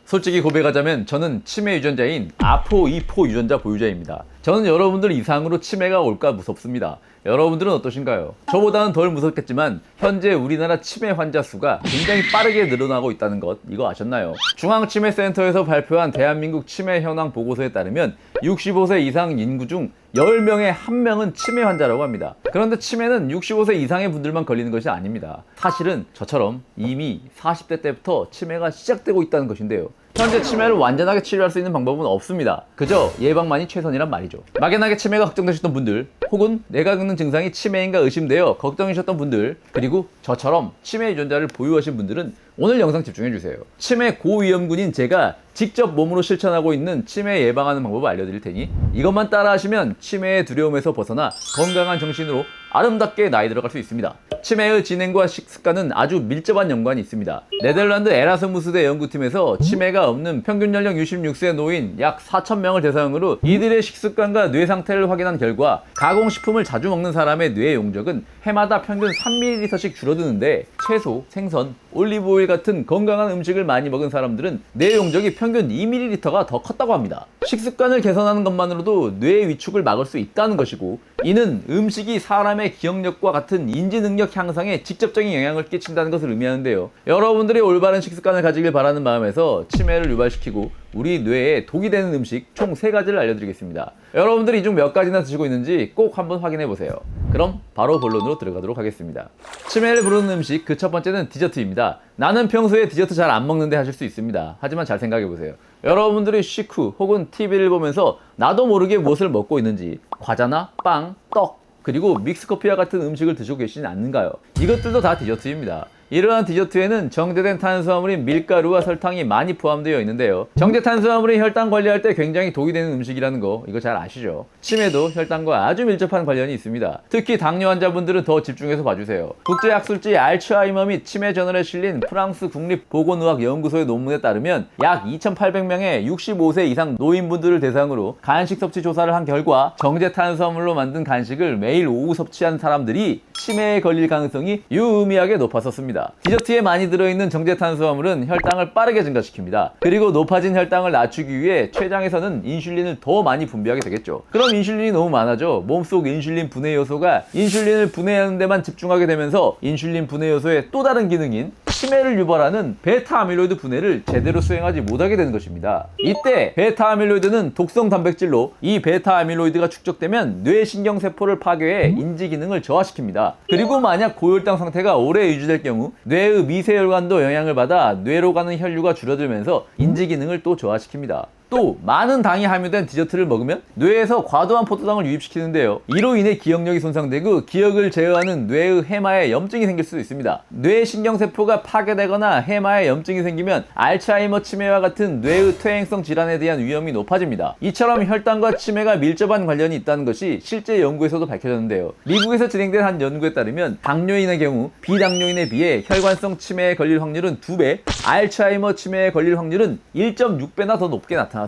솔직히 고백하자면 저는 치매 유전자인 아포2포 유전자 보유자입니다. 저는 여러분들 이상으로 치매가 올까 무섭습니다. 여러분들은 어떠신가요? 저보다는 덜 무섭겠지만 현재 우리나라 치매 환자 수가 굉장히 빠르게 늘어나고 있다는 것, 이거 아셨나요? 중앙치매센터에서 발표한 대한민국 치매 현황 보고서에 따르면 65세 이상 인구 중 10명에 1명은 치매 환자라고 합니다. 그런데 치매는 65세 이상의 분들만 걸리는 것이 아닙니다. 사실은 저처럼 이미 40대 때부터 치매가 시작되고 있다는 것인데요. 현재 치매를 완전하게 치료할 수 있는 방법은 없습니다. 그저 예방만이 최선이란 말이죠. 막연하게 치매가 걱정되셨던 분들, 혹은 내가 겪는 증상이 치매인가 의심되어 걱정이셨던 분들, 그리고 저처럼 치매 유전자를 보유하신 분들은 오늘 영상 집중해주세요. 치매 고위험군인 제가 직접 몸으로 실천하고 있는 치매 예방하는 방법을 알려드릴 테니 이것만 따라하시면 치매의 두려움에서 벗어나 건강한 정신으로 아름답게 나이 들어갈 수 있습니다. 치매의 진행과 식습관은 아주 밀접한 연관이 있습니다. 네덜란드 에라스무스대 연구팀에서 치매가 없는 평균 연령 66세 노인 약 4,000명을 대상으로 이들의 식습관과 뇌 상태를 확인한 결과 가공식품을 자주 먹는 사람의 뇌 용적은 해마다 평균 3ml씩 줄어드는데 채소, 생선, 올리브오일 같은 건강한 음식을 많이 먹은 사람들은 뇌 용적이 평균 2ml가 더 컸다고 합니다. 식습관을 개선하는 것만으로도 뇌 위축을 막을 수 있다는 것이고, 이는 음식이 사람의 기억력과 같은 인지 능력 향상에 직접적인 영향을 끼친다는 것을 의미하는데요. 여러분들이 올바른 식습관을 가지길 바라는 마음에서 치매를 유발시키고 우리 뇌에 독이 되는 음식 총 3가지를 알려드리겠습니다. 여러분들이 이 중 몇 가지나 드시고 있는지 꼭 한번 확인해 보세요. 그럼 바로 본론으로 들어가도록 하겠습니다. 치매를 부르는 음식, 그 첫 번째는 디저트입니다. 나는 평소에 디저트 잘 안 먹는데 하실 수 있습니다. 하지만 잘 생각해 보세요. 여러분들이 식후 혹은 TV를 보면서 나도 모르게 무엇을 먹고 있는지, 과자나 빵, 떡, 그리고 믹스커피와 같은 음식을 드시고 계시진 않는가요? 이것들도 다 디저트입니다. 이러한 디저트에는 정제된 탄수화물인 밀가루와 설탕이 많이 포함되어 있는데요. 정제 탄수화물이 혈당 관리할 때 굉장히 독이 되는 음식이라는 거, 이거 잘 아시죠? 치매도 혈당과 아주 밀접한 관련이 있습니다. 특히 당뇨 환자분들은 더 집중해서 봐주세요. 국제학술지 알츠하이머 및 치매 저널에 실린 프랑스 국립보건의학연구소의 논문에 따르면 약 2,800명의 65세 이상 노인분들을 대상으로 간식 섭취 조사를 한 결과 정제 탄수화물로 만든 간식을 매일 오후 섭취한 사람들이 치매에 걸릴 가능성이 유의미하게 높았었습니다. 디저트에 많이 들어있는 정제 탄수화물은 혈당을 빠르게 증가시킵니다. 그리고 높아진 혈당을 낮추기 위해 췌장에서는 인슐린을 더 많이 분비하게 되겠죠. 그럼 인슐린이 너무 많아져 몸속 인슐린 분해 요소가 인슐린을 분해하는 데만 집중하게 되면서 인슐린 분해 요소의 또 다른 기능인 치매를 유발하는 베타 아밀로이드 분해를 제대로 수행하지 못하게 되는 것입니다. 이때 베타 아밀로이드는 독성 단백질로, 이 베타 아밀로이드가 축적되면 뇌신경세포를 파괴해 인지 기능을 저하시킵니다. 그리고 만약 고혈당 상태가 오래 유지될 경우 뇌의 미세혈관도 영향을 받아 뇌로 가는 혈류가 줄어들면서 인지 기능을 또 저하시킵니다. 또 많은 당이 함유된 디저트를 먹으면 뇌에서 과도한 포도당을 유입시키는데요. 이로 인해 기억력이 손상되고 기억을 제어하는 뇌의 해마에 염증이 생길 수도 있습니다. 뇌 신경세포가 파괴되거나 해마에 염증이 생기면 알츠하이머 치매와 같은 뇌의 퇴행성 질환에 대한 위험이 높아집니다. 이처럼 혈당과 치매가 밀접한 관련이 있다는 것이 실제 연구에서도 밝혀졌는데요. 미국에서 진행된 한 연구에 따르면 당뇨인의 경우 비당뇨인에 비해 혈관성 치매에 걸릴 확률은 2배, 알츠하이머 치매에 걸릴 확률은 1.6배나 더 높게 나타났습니다.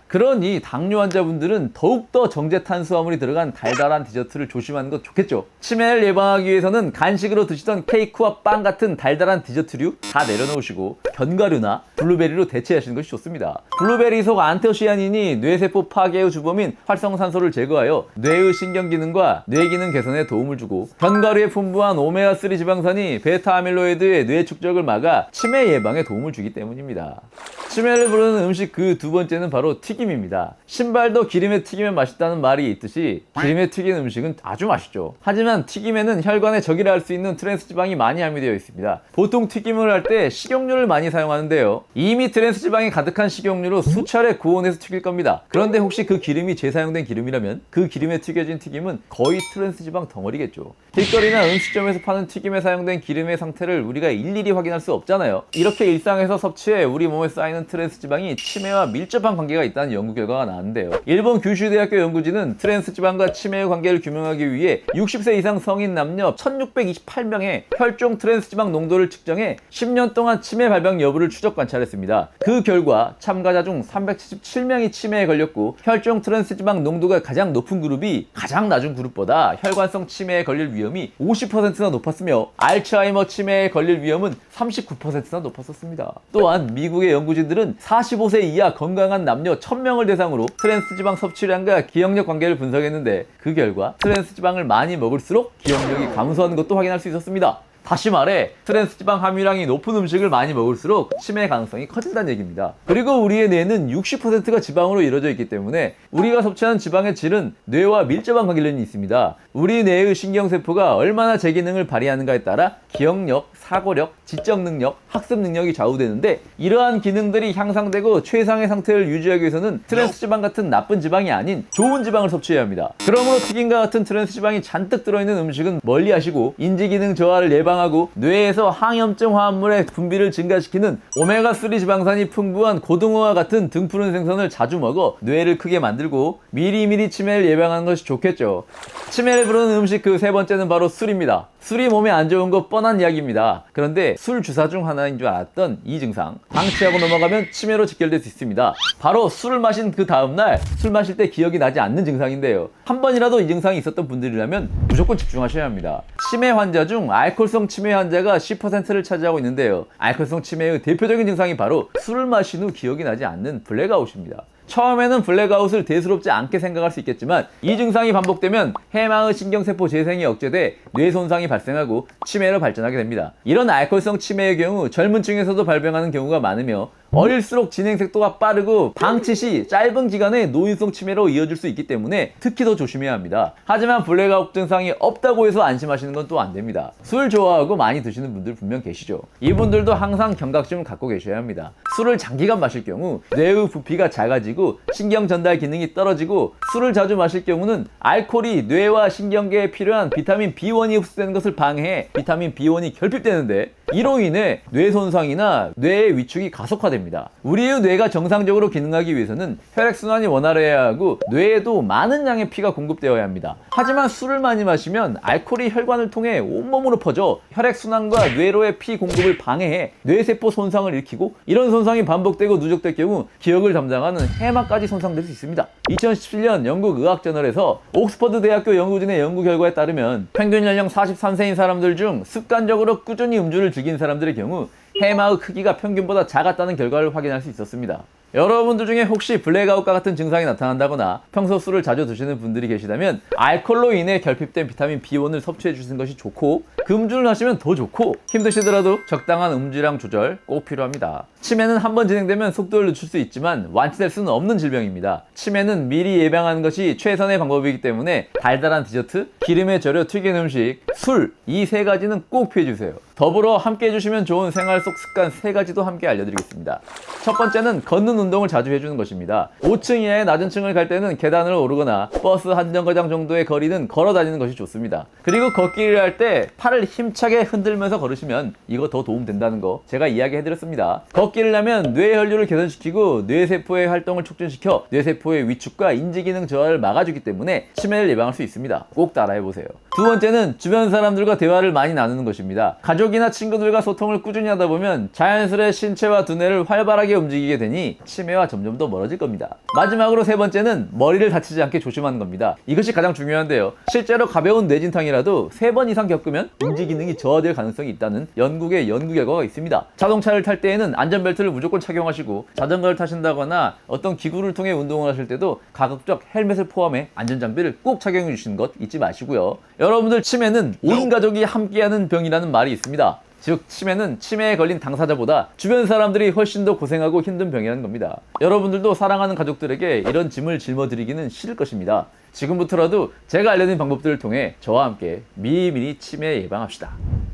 그러니 당뇨 환자분들은 더욱더 정제 탄수화물이 들어간 달달한 디저트를 조심하는 것 좋겠죠. 치매를 예방하기 위해서는 간식으로 드시던 케이크와 빵 같은 달달한 디저트류 다 내려놓으시고 견과류나 블루베리로 대체하시는 것이 좋습니다. 블루베리 속 안토시아닌이 뇌세포 파괴의 주범인 활성산소를 제거하여 뇌의 신경기능과 뇌기능 개선에 도움을 주고, 견과류에 풍부한 오메가3 지방산이 베타 아밀로이드의 뇌 축적을 막아 치매 예방에 도움을 주기 때문입니다. 치매를 부르는 음식 그 두 번째는 바로 튀김입니다. 신발도 기름에 튀기면 맛있다는 말이 있듯이 기름에 튀긴 음식은 아주 맛있죠. 하지만 튀김에는 혈관의 적이라 할 수 있는 트랜스 지방이 많이 함유되어 있습니다. 보통 튀김을 할 때 식용유를 많이 사용하는데요. 이미 트랜스 지방이 가득한 식용유로 수차례 구워내서 튀길 겁니다. 그런데 혹시 그 기름이 재사용된 기름이라면 그 기름에 튀겨진 튀김은 거의 트랜스 지방 덩어리겠죠. 길거리나 음식점에서 파는 튀김에 사용된 기름의 상태를 우리가 일일이 확인할 수 없잖아요. 이렇게 일상에서 섭취해 우리 몸에 쌓이는 트랜스 지방이 치매와 밀접한 상호지방 관계가 있다는 연구 결과가 나왔는데요. 일본 규슈대학교 연구진은 트랜스 지방과 치매의 관계를 규명하기 위해 60세 이상 성인 남녀 1628명의 혈중 트랜스 지방 농도를 측정해 10년 동안 치매 발병 여부를 추적 관찰했습니다. 그 결과 참가자 중 377명이 치매에 걸렸고 혈중 트랜스 지방 농도가 가장 높은 그룹이 가장 낮은 그룹보다 혈관성 치매에 걸릴 위험이 50%나 높았으며 알츠하이머 치매에 걸릴 위험은 39%나 높았었습니다. 또한 미국의 연구진들은 45세 이하 건강한 남녀 1000명을 대상으로 트랜스 지방 섭취량과 기억력 관계를 분석했는데 그 결과 트랜스 지방을 많이 먹을수록 기억력이 감소하는 것도 확인할 수 있었습니다. 다시 말해 트랜스 지방 함유량이 높은 음식을 많이 먹을수록 치매 가능성이 커진다는 얘기입니다. 그리고 우리의 뇌는 60%가 지방으로 이루어져 있기 때문에 우리가 섭취하는 지방의 질은 뇌와 밀접한 관련이 있습니다. 우리 뇌의 신경세포가 얼마나 제 기능을 발휘하는가에 따라 기억력, 사고력, 지적 능력, 학습 능력이 좌우되는데 이러한 기능들이 향상되고 최상의 상태를 유지하기 위해서는 트랜스 지방 같은 나쁜 지방이 아닌 좋은 지방을 섭취해야 합니다. 그러므로 튀김과 같은 트랜스 지방이 잔뜩 들어있는 음식은 멀리하시고 인지기능 저하를 예방하고 뇌에서 항염증 화합물의 분비를 증가시키는 오메가3 지방산이 풍부한 고등어와 같은 등푸른 생선을 자주 먹어 뇌를 크게 만들고 미리미리 치매를 예방하는 것이 좋겠죠. 치매를 부르는 음식 그 세 번째는 바로 술입니다. 술이 몸에 안 좋은 거 뻔한 이야기입니다. 그런데 술 주사 중 하나인 줄 알았던 이 증상, 방치하고 넘어가면 치매로 직결될 수 있습니다. 바로 술을 마신 그 다음날 술 마실 때 기억이 나지 않는 증상인데요. 한 번이라도 이 증상이 있었던 분들이라면 무조건 집중하셔야 합니다. 치매 환자 중 알코올성 치매 환자가 10%를 차지하고 있는데요. 알코올성 치매의 대표적인 증상이 바로 술을 마신 후 기억이 나지 않는 블랙아웃입니다. 처음에는 블랙아웃을 대수롭지 않게 생각할 수 있겠지만 이 증상이 반복되면 해마의 신경세포 재생이 억제돼 뇌 손상이 발생하고 치매로 발전하게 됩니다. 이런 알코올성 치매의 경우 젊은 층에서도 발병하는 경우가 많으며 어릴수록 진행 속도가 빠르고 방치 시 짧은 기간에 노인성 치매로 이어질 수 있기 때문에 특히 더 조심해야 합니다. 하지만 블랙아웃 증상이 없다고 해서 안심하시는 건 또 안 됩니다. 술 좋아하고 많이 드시는 분들 분명 계시죠. 이분들도 항상 경각심을 갖고 계셔야 합니다. 술을 장기간 마실 경우 뇌의 부피가 작아지고 신경 전달 기능이 떨어지고 술을 자주 마실 경우는 알코올이 뇌와 신경계에 필요한 비타민 B1이 흡수되는 것을 방해해 비타민 B1이 결핍되는데 이로 인해 뇌 손상이나 뇌의 위축이 가속화됩니다. 우리의 뇌가 정상적으로 기능하기 위해서는 혈액순환이 원활해야 하고 뇌에도 많은 양의 피가 공급되어야 합니다. 하지만 술을 많이 마시면 알코올이 혈관을 통해 온몸으로 퍼져 혈액순환과 뇌로의 피 공급을 방해해 뇌세포 손상을 일으키고 이런 손상이 반복되고 누적될 경우 기억을 담당하는 해마까지 손상될 수 있습니다. 2017년 영국 의학저널에서 옥스퍼드 대학교 연구진의 연구 결과에 따르면 평균 연령 43세인 사람들 중 습관적으로 꾸준히 음주를 즐긴 사람들의 경우 해마의 크기가 평균보다 작았다는 결과를 확인할 수 있었습니다. 여러분들 중에 혹시 블랙아웃과 같은 증상이 나타난다거나 평소 술을 자주 드시는 분들이 계시다면 알코올로 인해 결핍된 비타민 B1을 섭취해 주시는 것이 좋고 금주를 하시면 더 좋고 힘드시더라도 적당한 음주량 조절 꼭 필요합니다. 치매는 한번 진행되면 속도를 늦출 수 있지만 완치될 수는 없는 질병입니다. 치매는 미리 예방하는 것이 최선의 방법이기 때문에 달달한 디저트, 기름에 절여 튀긴 음식, 술 이 세 가지는 꼭 피해주세요. 더불어 함께 해주시면 좋은 생활 속 습관 3가지도 함께 알려드리겠습니다. 첫 번째는 걷는 운동을 자주 해주는 것입니다. 5층 이하의 낮은 층을 갈 때는 계단을 오르거나 버스 한 정거장 정도의 거리는 걸어 다니는 것이 좋습니다. 그리고 걷기를 할 때 팔을 힘차게 흔들면서 걸으시면 이거 더 도움 된다는 거 제가 이야기해드렸습니다. 걷기를 하면 뇌 혈류를 개선시키고 뇌세포의 활동을 촉진시켜 뇌세포의 위축과 인지기능 저하를 막아주기 때문에 치매를 예방할 수 있습니다. 꼭 따라해보세요. 두 번째는 주변 사람들과 대화를 많이 나누는 것입니다. 가족이나 친구들과 소통을 꾸준히 하다 보면 자연스레 신체와 두뇌를 활발하게 움직이게 되니 치매와 점점 더 멀어질 겁니다. 마지막으로 세 번째는 머리를 다치지 않게 조심하는 겁니다. 이것이 가장 중요한데요. 실제로 가벼운 뇌진탕이라도 3번 이상 겪으면 인지기능이 저하될 가능성이 있다는 영국의 연구 결과가 있습니다. 자동차를 탈 때에는 안전벨트를 무조건 착용하시고 자전거를 타신다거나 어떤 기구를 통해 운동을 하실 때도 가급적 헬멧을 포함해 안전장비를 꼭 착용해 주시는 것 잊지 마시고요. 여러분들 치매는 온 가족이 함께하는 병이라는 말이 있습니다. 즉 치매는 치매에 걸린 당사자보다 주변 사람들이 훨씬 더 고생하고 힘든 병이라는 겁니다. 여러분들도 사랑하는 가족들에게 이런 짐을 짊어드리기는 싫을 것입니다. 지금부터라도 제가 알려드린 방법들을 통해 저와 함께 미리미리 치매 예방합시다.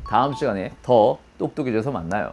다음 시간에 더 똑똑해져서 만나요.